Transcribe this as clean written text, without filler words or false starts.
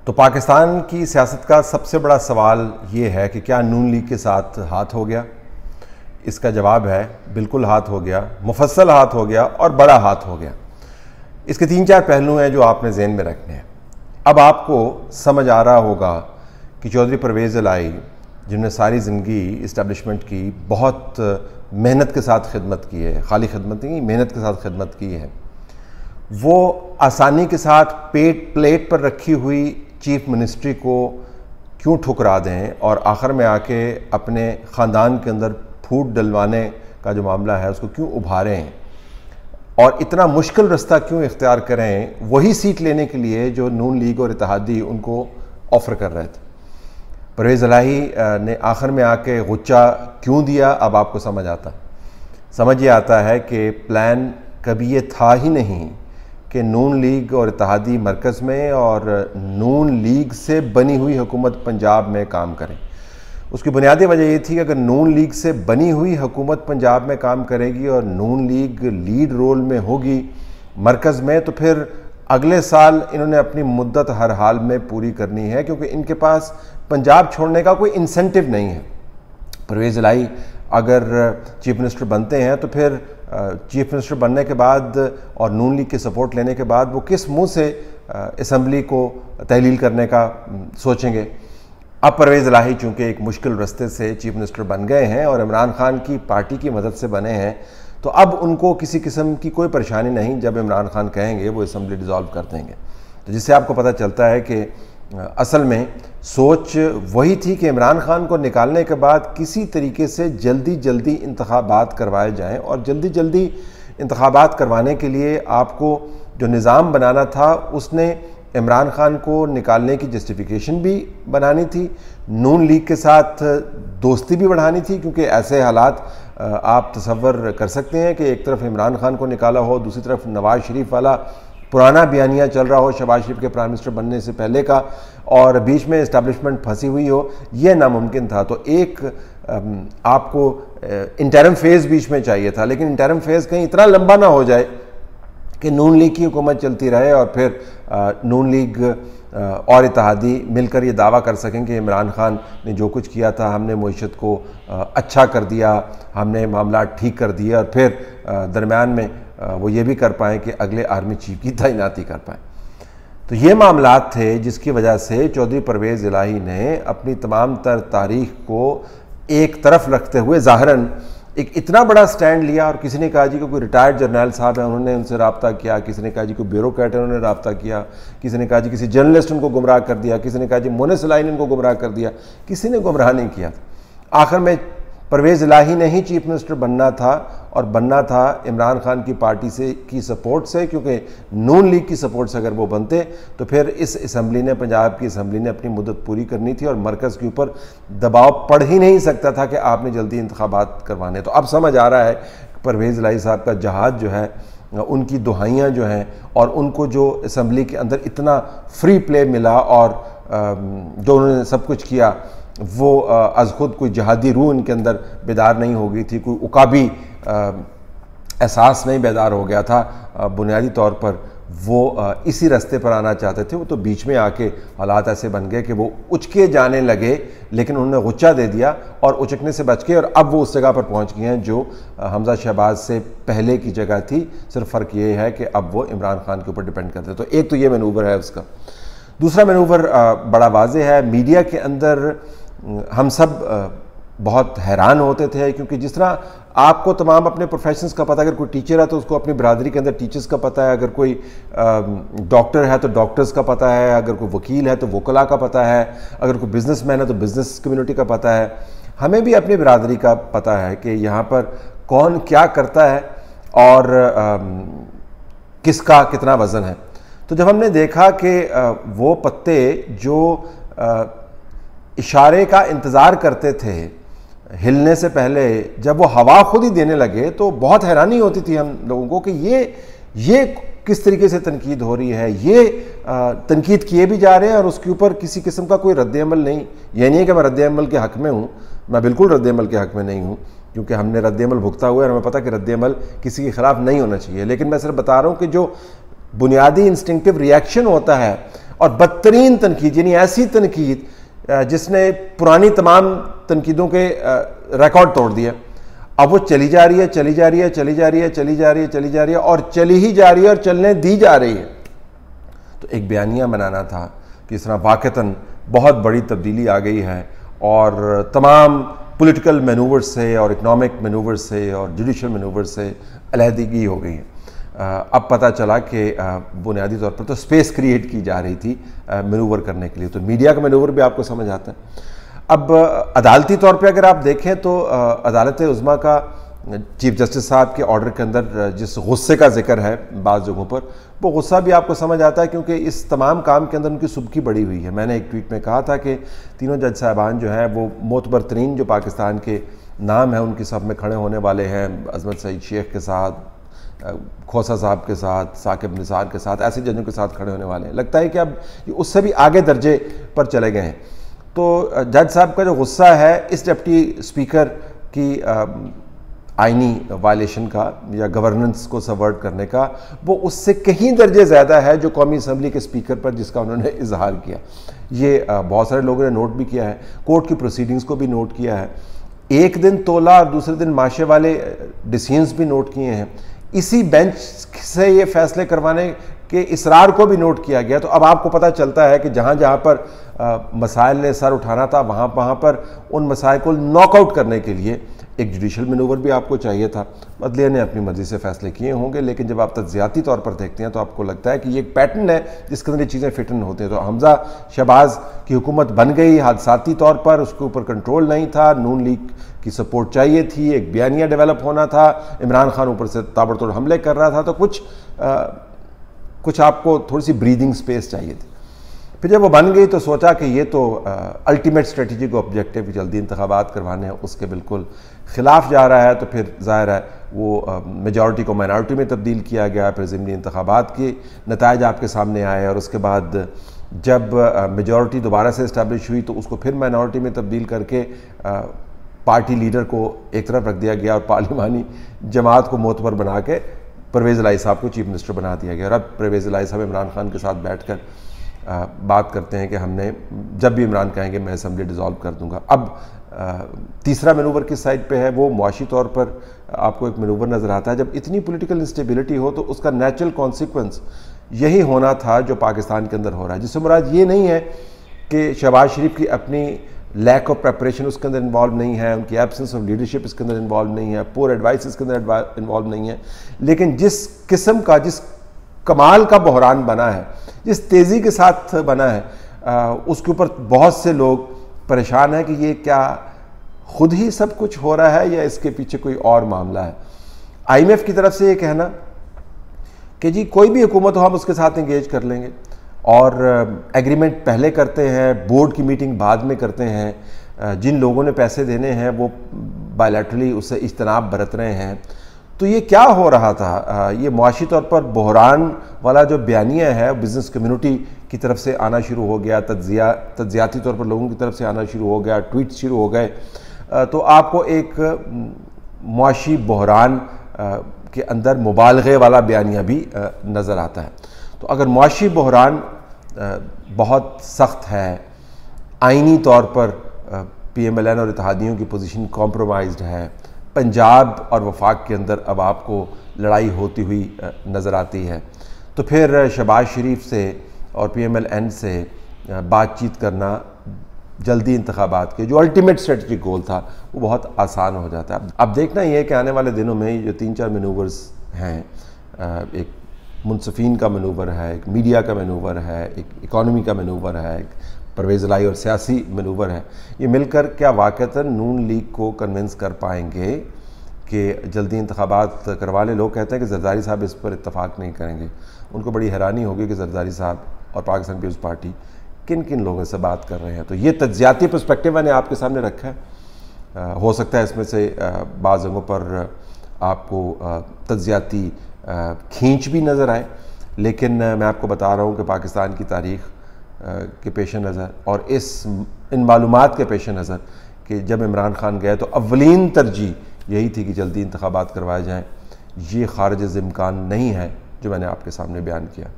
तो पाकिस्तान की सियासत का सबसे बड़ा सवाल ये है कि क्या नून लीग के साथ हाथ हो गया। इसका जवाब है बिल्कुल हाथ हो गया, मुफस्सल हाथ हो गया और बड़ा हाथ हो गया। इसके 3-4 पहलू हैं जो आपने ज़हन में रखने हैं। अब आपको समझ आ रहा होगा कि चौधरी परवेज़ इलाही, जिन्होंने सारी ज़िंदगी इस्टेब्लिशमेंट की बहुत मेहनत के साथ खिदमत की है, खाली खिदमत नहीं, मेहनत के साथ खिदमत की है, वो आसानी के साथ प्लेट पर रखी हुई चीफ मिनिस्ट्री को क्यों ठुकरा दें और आखिर में आके अपने ख़ानदान के अंदर फूट डलवाने का जो मामला है उसको क्यों उभारें और इतना मुश्किल रास्ता क्यों इख्तियार करें, वही सीट लेने के लिए जो नून लीग और इत्तेहादी उनको ऑफ़र कर रहे थे। परवेज़ इलाही ने आखिर में आके गुच्चा क्यों दिया, अब आपको समझ ये आता है कि प्लान कभी ये था ही नहीं कि नून लीग और इत्तेहादी मरकज़ में और नून लीग से बनी हुई हुकूमत पंजाब में काम करें। उसकी बुनियादी वजह ये थी कि अगर नून लीग से बनी हुई हुकूमत पंजाब में काम करेगी और नून लीग लीड रोल में होगी मरकज़ में, तो फिर अगले साल इन्होंने अपनी मुद्दत हर हाल में पूरी करनी है, क्योंकि इनके पास पंजाब छोड़ने का कोई इंसेंटिव नहीं है। परवेज़ इलाही अगर चीफ मिनिस्टर बनते हैं तो फिर चीफ मिनिस्टर बनने के बाद और नून लीग की सपोर्ट लेने के बाद वो किस मुंह से असम्बली को तहलील करने का सोचेंगे। अब परवेज़ इलाही चूँकि एक मुश्किल रास्ते से चीफ मिनिस्टर बन गए हैं और इमरान खान की पार्टी की मदद से बने हैं, तो अब उनको किसी किस्म की कोई परेशानी नहीं। जब इमरान खान कहेंगे वो असम्बली डिज़ोल्व कर देंगे। तो जिससे आपको पता चलता है कि असल में सोच वही थी कि इमरान खान को निकालने के बाद किसी तरीके से जल्दी इंतखाबात करवाए जाएं, और जल्दी इंतखाबात करवाने के लिए आपको जो निज़ाम बनाना था उसने इमरान खान को निकालने की जस्टिफिकेशन भी बनानी थी, नून लीग के साथ दोस्ती भी बढ़ानी थी, क्योंकि ऐसे हालात आप तसव्वुर कर सकते हैं कि एक तरफ इमरान खान को निकाला हो, दूसरी तरफ नवाज़ शरीफ वाला पुराना बयानिया चल रहा हो शहबाज शरीफ के प्राइम मिनिस्टर बनने से पहले का, और बीच में इस्टेब्लिशमेंट फंसी हुई हो, यह नामुमकिन था। तो एक आपको इंटरिम फेज़ बीच में चाहिए था, लेकिन इंटरिम फेज़ कहीं इतना लंबा ना हो जाए कि नून लीग की हुकूमत चलती रहे और फिर नून लीग और इत्तेहादी मिलकर ये दावा कर सकें कि इमरान खान ने जो कुछ किया था, हमने मईशत को अच्छा कर दिया, हमने मामला ठीक कर दिया, और फिर दरमियान में वो ये भी कर पाएँ कि अगले आर्मी चीफ की तैनाती कर पाएँ। तो ये मामलात थे जिसकी वजह से चौधरी परवेज़ इलाही ने अपनी तमाम तर तारीख को एक तरफ रखते हुए ज़ाहिरन एक इतना बड़ा स्टैंड लिया। और किसी ने कहा जी को कोई रिटायर्ड जर्नल साहब है, उन्होंने उनसे रब्ता किया, किसी ने कहा जी कोई ब्यूरोक्रेट है, उन्होंने रब्ता किया, किसी ने कहा जी किसी जर्नलिस्ट उनको गुमराह कर दिया, किसी ने कहा जी मोनिस इलाही ने उनको गुमराह कर दिया। किसी ने गुमराह नहीं किया। आखिर में परवेज़ इलाही ने ही चीफ मिनिस्टर बनना था, और बनना था इमरान खान की पार्टी से की सपोर्ट से, क्योंकि नून लीग की सपोर्ट से अगर वो बनते तो फिर इस असम्बली ने, पंजाब की असम्बली ने अपनी मुद्दत पूरी करनी थी और मरकज़ के ऊपर दबाव पड़ ही नहीं सकता था कि आपने जल्दी इंतखाबात करवाने। तो अब समझ आ रहा है परवेज़ इलाही साहब का जहाज़ जो है, उनकी दुहाइयाँ जो हैं, और उनको जो असम्बली के अंदर इतना फ्री प्ले मिला और जो उन्होंने सब कुछ किया, वो अज़ खुद कोई जहादी रूह इनके अंदर बेदार नहीं हो गई थी, कोई उकाबी एहसास नहीं बेदार हो गया था। बुनियादी तौर पर वो इसी रास्ते पर आना चाहते थे। वो तो बीच में आके हालात ऐसे बन गए कि वो उचके जाने लगे, लेकिन उन्होंने गुच्चा दे दिया और उचकने से बच गए, और अब वो उस जगह पर पहुंच गए हैं जो हमजा शहबाज से पहले की जगह थी। सिर्फ फ़र्क ये है कि अब वो इमरान खान के ऊपर डिपेंड करते। तो एक तो ये मैनूवर है उसका। दूसरा मैनूवर बड़ा वाज़ेह है। मीडिया के अंदर हम सब बहुत हैरान होते थे, क्योंकि जिस तरह आपको तमाम अपने प्रोफेशंस का पता है, अगर कोई टीचर है तो उसको अपनी बरादरी के अंदर टीचर्स का पता है, अगर कोई डॉक्टर है तो डॉक्टर्स का पता है, अगर कोई वकील है तो वकला का पता है, अगर कोई बिजनेसमैन है तो बिजनेस कम्युनिटी का पता है। हमें भी अपनी बरादरी का पता है कि यहाँ पर कौन क्या करता है और किसका कितना वज़न है। तो जब हमने देखा कि वो पत्ते जो इशारे का इंतज़ार करते थे हिलने से पहले, जब वो हवा खुद ही देने लगे, तो बहुत हैरानी होती थी हम लोगों को कि ये किस तरीके से तनकीद हो रही है। ये तनकीद किए भी जा रहे हैं और उसके ऊपर किसी किस्म का कोई रद्द-ए-अमल नहीं। ये नहीं है कि मैं रद्द-ए-अमल के हक़ में हूँ, मैं बिल्कुल रद्द-ए-अमल के हक़ में नहीं हूँ, क्योंकि हमने रद्द-ए-अमल भुगता हुआ है और हमें पता कि रद्द-ए-अमल किसी के ख़िलाफ़ नहीं होना चाहिए। लेकिन मैं सिर्फ बता रहा हूँ कि जो बुनियादी इंस्टिंक्टिव रिएक्शन होता है और बदतरीन तनकीद, यानी ऐसी तनकीद जिसने पुरानी तमाम तनकीदों के रिकॉर्ड तोड़ दिया। अब वो चली जा रही है, चली जा रही है, चली जा रही है, चली जा रही है, चली जा रही है, और चली ही जा रही है और चलने दी जा रही है। तो एक बयानिया बनाना था कि इस तरह वाक़तन बहुत बड़ी तब्दीली आ गई है और तमाम पॉलिटिकल मैनूवर से और इकनॉमिक मैनूवर से और जुडिशल मैनूवर से अलहदगी हो गई है। अब पता चला कि बुनियादी तौर पर तो स्पेस क्रिएट की जा रही थी मैनूवर करने के लिए, तो मीडिया का मैनूवर भी आपको समझ आता है। अब अदालती तौर पे अगर आप देखें तो अदालत उज़्मा का चीफ जस्टिस साहब के ऑर्डर के अंदर जिस गुस्से का जिक्र है बाज़ जगहों पर, वो गुस्सा भी आपको समझ आता है क्योंकि इस तमाम काम के अंदर उनकी सुबकी बड़ी हुई है। मैंने एक ट्वीट में कहा था कि तीनों जज साहबान जो हैं वो मोतबर तरीन जो पाकिस्तान के नाम है उनकी सब में खड़े होने वाले हैं, अजमत सईद शेख के साथ, खोसा साहब के साथ, साकिब निसार के साथ, ऐसे जजों के साथ खड़े होने वाले हैं। लगता है कि अब उससे भी आगे दर्जे पर चले गए हैं। तो जज साहब का जो गुस्सा है इस डिप्टी स्पीकर की आइनी वायलेशन का या गवर्नेंस को सबवर्ट करने का, वो उससे कहीं दर्जे ज़्यादा है जो कौमी असम्बली के स्पीकर पर जिसका उन्होंने इजहार किया। ये बहुत सारे लोगों ने नोट भी किया है, कोर्ट की प्रोसीडिंग्स को भी नोट किया है, एक दिन तोला और दूसरे दिन माशे वाले डिसीजंस भी नोट किए हैं, इसी बेंच से ये फैसले करवाने के इसरार को भी नोट किया गया। तो अब आपको पता चलता है कि जहाँ जहाँ पर मसाइल ने सर उठाना था वहाँ पर उन मसाइल को नॉकआउट करने के लिए एक जुडिशल मैनूवर भी आपको चाहिए था। अदलिया ने अपनी मर्जी से फैसले किए होंगे, लेकिन जब आप तज्जियाती तौर पर देखते हैं तो आपको लगता है कि ये एक पैटर्न है जिसके अंदर ये चीज़ें फिट इन होती हैं। तो हमजा शहबाज की हुकूमत बन गई हादसाती तौर पर, उसके ऊपर कंट्रोल नहीं था, नून लीग की सपोर्ट चाहिए थी, एक बयानिया डेवलप होना था, इमरान खान ऊपर से ताबड़तोड़ हमले कर रहा था, तो कुछ आपको थोड़ी सी ब्रीदिंग स्पेस चाहिए थी। फिर जब वो बन गई तो सोचा कि ये तो अल्टीमेट स्ट्रेटजिक ऑब्जेक्टिव जल्दी इंतखाबात करवाने हैं, उसके बिल्कुल ख़िलाफ़ जा रहा है। तो फिर ज़ाहिर है वो मेजॉरिटी को माइनॉरिटी में तब्दील किया गया, फिर ज़िमनी इंतखाबात के नताइज आपके सामने आए और उसके बाद जब मेजॉरिटी दोबारा से इस्टेब्लिश हुई तो उसको फिर माइनॉरिटी में तब्दील करके पार्टी लीडर को एक तरफ रख दिया गया और पार्लिमानी जमात को मोतबर बना के परवेज़ इलाही साहब को चीफ मिनिस्टर बना दिया गया। और अब परवेज़ इलाही साहब इमरान खान के साथ बैठकर बात करते हैं कि हमने जब भी इमरान कहेंगे मैं असम्बली डिज़ोल्व कर दूंगा। अब तीसरा मैनूवर किस साइड पे है, वो मुआशी तौर पर आपको एक मैनूवर नज़र आता है। जब इतनी पॉलिटिकल इंस्टेबिलिटी हो तो उसका नेचुरल कॉन्सिक्वेंस यही होना था जो पाकिस्तान के अंदर हो रहा है, जिससे मुराद ये नहीं है कि शहबाज शरीफ की अपनी लैक ऑफ प्रेपरेशन उसके अंदर इन्वॉल्व नहीं है, उनकी एब्सेंस ऑफ लीडरशिप इसके अंदर इन्वॉल्व नहीं है, पुअर एडवाइस इसके अंदर इन्वॉल्व नहीं है, लेकिन जिस किस्म का, जिस कमाल का बहरान बना है, जिस तेज़ी के साथ बना है, उसके ऊपर बहुत से लोग परेशान हैं कि ये क्या खुद ही सब कुछ हो रहा है या इसके पीछे कोई और मामला है। IMF की तरफ से ये कहना कि जी कोई भी हुकूमत हो हम उसके साथ इंगेज कर लेंगे और एग्रीमेंट पहले करते हैं, बोर्ड की मीटिंग बाद में करते हैं, जिन लोगों ने पैसे देने हैं वो बायलैटरली उससे इज्तनाब बरत रहे हैं। तो ये क्या हो रहा था? ये मुआशी तौर पर बहरान वाला जो बयानिया है बिज़नेस कम्युनिटी की तरफ से आना शुरू हो गया, तज्जियाती तौर पर लोगों की तरफ से आना शुरू हो गया, ट्वीट शुरू हो गए, तो आपको एक मुआशी बहरान के अंदर मुबालगे वाला बयानिया भी नज़र आता है। तो अगर मुआशी बहरान बहुत सख्त है, आइनी तौर पर PMLN और इत्तेहादियों की पोजीशन कॉम्प्रोमाइज्ड है, पंजाब और वफाक के अंदर अब आपको लड़ाई होती हुई नज़र आती है, तो फिर शहबाज शरीफ से और PMLN से बातचीत करना जल्दी इंतखाबात के जो अल्टीमेट स्ट्रेटजिक गोल था वो बहुत आसान हो जाता है। अब देखना ये है कि आने वाले दिनों में जो 3-4 मैनूवर्स हैं, एक मुनसफीन का मैनूवर है, एक मीडिया का मैनूवर है, एक इकॉनमी का मैनूवर है, एक परवेज़ इलाही और सियासी मैनूवर है, ये मिलकर क्या वाक़तन नून लीग को कन्विंस कर पाएंगे कि जल्दी इंतखाबात करवा लें? लोग कहते हैं कि जरदारी साहब इस पर इत्तफाक नहीं करेंगे। उनको बड़ी हैरानी होगी कि जरदारी साहब और पाकिस्तान पीपल्स पार्टी किन किन लोगों से बात कर रहे हैं। तो ये तज्जियाती पर्सपेक्टिव मैंने आपके सामने रखा है। हो सकता है इसमें से बाज़ जगहों पर आपको तज्जियाती खींच भी नज़र आए, लेकिन मैं आपको बता रहा हूँ कि पाकिस्तान की तारीख़ के पेश नज़र और इन मालूमात के पेश नज़र कि जब इमरान खान गए तो अव्वलीन तरजीह यही थी कि जल्दी इंतखाबात करवाए जाएँ। ये खारिज इम्कान नहीं है जो मैंने आपके सामने बयान किया।